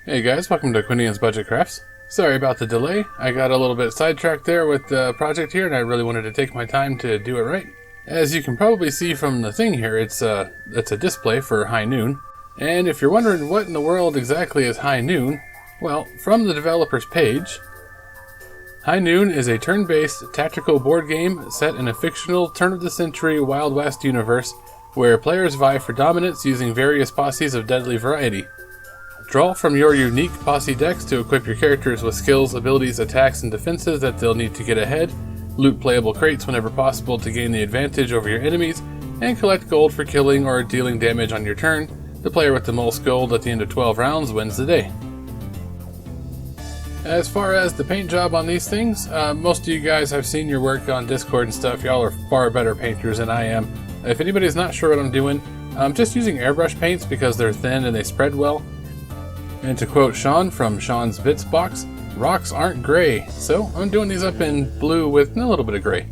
Hey guys, welcome to Quinian's Budget Crafts. Sorry about the delay. I got a little bit sidetracked there with the project here and I really wanted to take my time to do it right. As you can probably see from the thing here, it's a display for High Noon. And if you're wondering what in the world exactly is High Noon, well, from the developer's page, High Noon is a turn-based tactical board game set in a fictional turn-of-the-century Wild West universe where players vie for dominance using various posses of deadly variety. Draw from your unique posse decks to equip your characters with skills, abilities, attacks, and defenses that they'll need to get ahead, loot playable crates whenever possible to gain the advantage over your enemies, and collect gold for killing or dealing damage on your turn. The player with the most gold at the end of 12 rounds wins the day. As far as the paint job on these things, most of you guys have seen your work on Discord and stuff. Y'all are far better painters than I am. If anybody's not sure what I'm doing, I'm just using airbrush paints because they're thin and they spread well. And to quote Sean from Sean's Bits box, rocks aren't gray, so I'm doing these up in blue with a little bit of gray.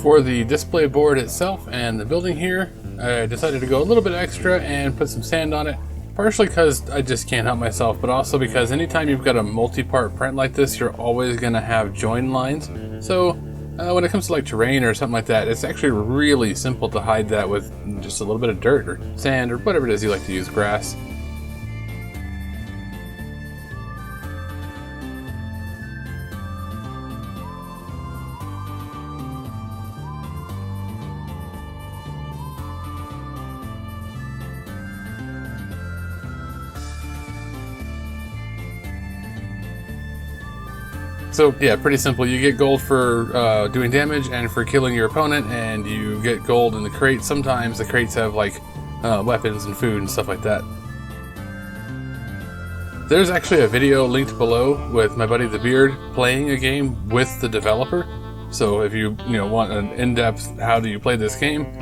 For the display board itself and the building here, I decided to go a little bit extra and put some sand on it. Partially because I just can't help myself, but also because anytime you've got a multi-part print like this, you're always going to have join lines. So when it comes to like terrain or something like that, it's actually really simple to hide that with just a little bit of dirt or sand or whatever it is you like to use, grass. So yeah, pretty simple. You get gold for doing damage and for killing your opponent, and you get gold in the crates. Sometimes the crates have like weapons and food and stuff like that. There's actually a video linked below with my buddy The Beard playing a game with the developer. So if you want an in-depth how do you play this game,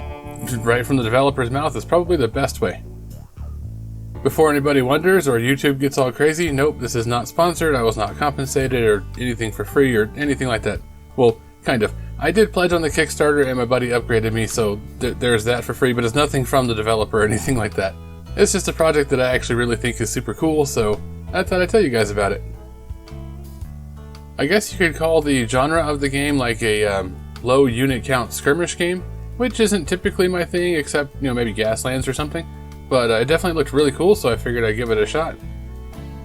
right from the developer's mouth is probably the best way. Before anybody wonders or YouTube gets all crazy, nope, this is not sponsored, I was not compensated or anything for free or anything like that. Well, kind of. I did pledge on the Kickstarter and my buddy upgraded me, so there's that for free, but it's nothing from the developer or anything like that. It's just a project that I actually really think is super cool, so I thought I'd tell you guys about it. I guess you could call the genre of the game like a low unit count skirmish game, which isn't typically my thing, except maybe Gaslands or something. But it definitely looked really cool, so I figured I'd give it a shot.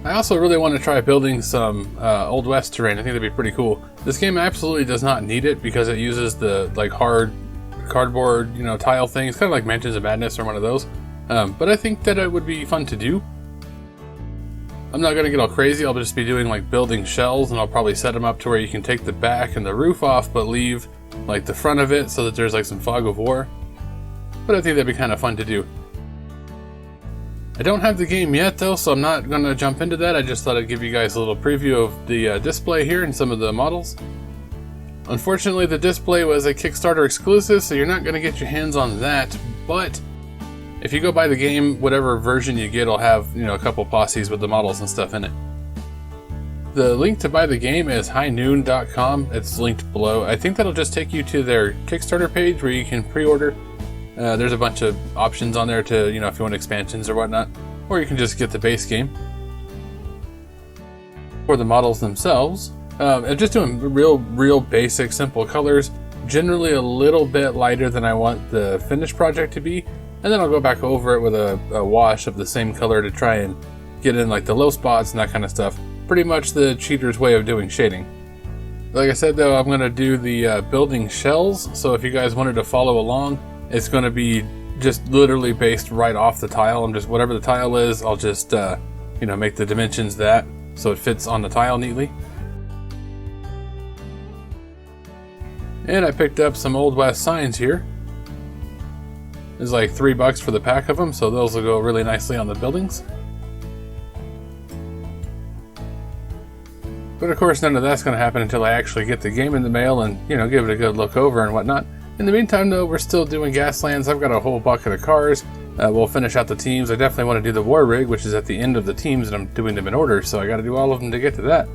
I also really want to try building some Old West terrain. I think that'd be pretty cool. This game absolutely does not need it because it uses the hard cardboard, tile things, kind of like Mansions of Madness or one of those. But I think that it would be fun to do. I'm not going to get all crazy. I'll just be doing building shells, and I'll probably set them up to where you can take the back and the roof off, but leave the front of it so that there's some fog of war. But I think that'd be kind of fun to do. I don't have the game yet though, so I'm not going to jump into that. I just thought I'd give you guys a little preview of the display here and some of the models. Unfortunately, the display was a Kickstarter exclusive, so you're not going to get your hands on that, but if you go buy the game, whatever version you get will have a couple posses with the models and stuff in it. The link to buy the game is highnoon.com. It's linked below. I think that'll just take you to their Kickstarter page where you can pre-order. There's a bunch of options on there to, if you want expansions or whatnot, or you can just get the base game. For the models themselves, I'm just doing real basic, simple colors, generally a little bit lighter than I want the finished project to be, and then I'll go back over it with a wash of the same color to try and get in the low spots and that kind of stuff. Pretty much the cheater's way of doing shading. Like I said though, I'm going to do the building shells, so if you guys wanted to follow along, it's going to be just literally based right off the tile. I'm just, whatever the tile is, I'll just, make the dimensions that so it fits on the tile neatly. And I picked up some Old West signs here. It's $3 for the pack of them, so those will go really nicely on the buildings. But of course, none of that's going to happen until I actually get the game in the mail and, give it a good look over and whatnot. In the meantime, though, we're still doing Gaslands. I've got a whole bucket of cars. We'll finish out the teams. I definitely want to do the War Rig, which is at the end of the teams, and I'm doing them in order, so I got to do all of them to get to that.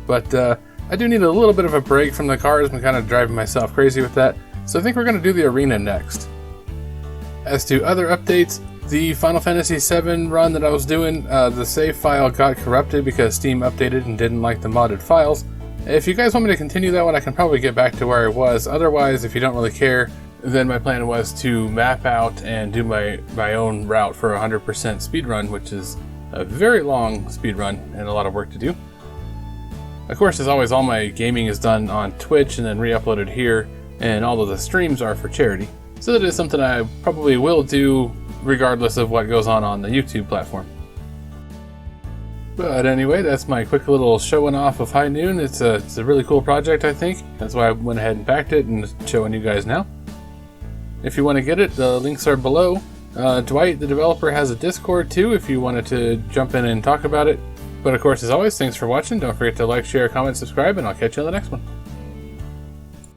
But I do need a little bit of a break from the cars. I'm kind of driving myself crazy with that. So I think we're going to do the arena next. As to other updates, the Final Fantasy VII run that I was doing, the save file got corrupted because Steam updated and didn't like the modded files. If you guys want me to continue that one, I can probably get back to where I was. Otherwise, if you don't really care, then my plan was to map out and do my own route for 100% speedrun, which is a very long speedrun and a lot of work to do. Of course, as always, all my gaming is done on Twitch and then re-uploaded here, and all of the streams are for charity. So that is something I probably will do regardless of what goes on the YouTube platform. But anyway, that's my quick little showing off of High Noon. It's a really cool project, I think. That's why I went ahead and packed it and showing you guys now. If you want to get it, the links are below. Dwight, the developer, has a Discord too if you wanted to jump in and talk about it. But of course, as always, thanks for watching. Don't forget to like, share, comment, subscribe, and I'll catch you on the next one.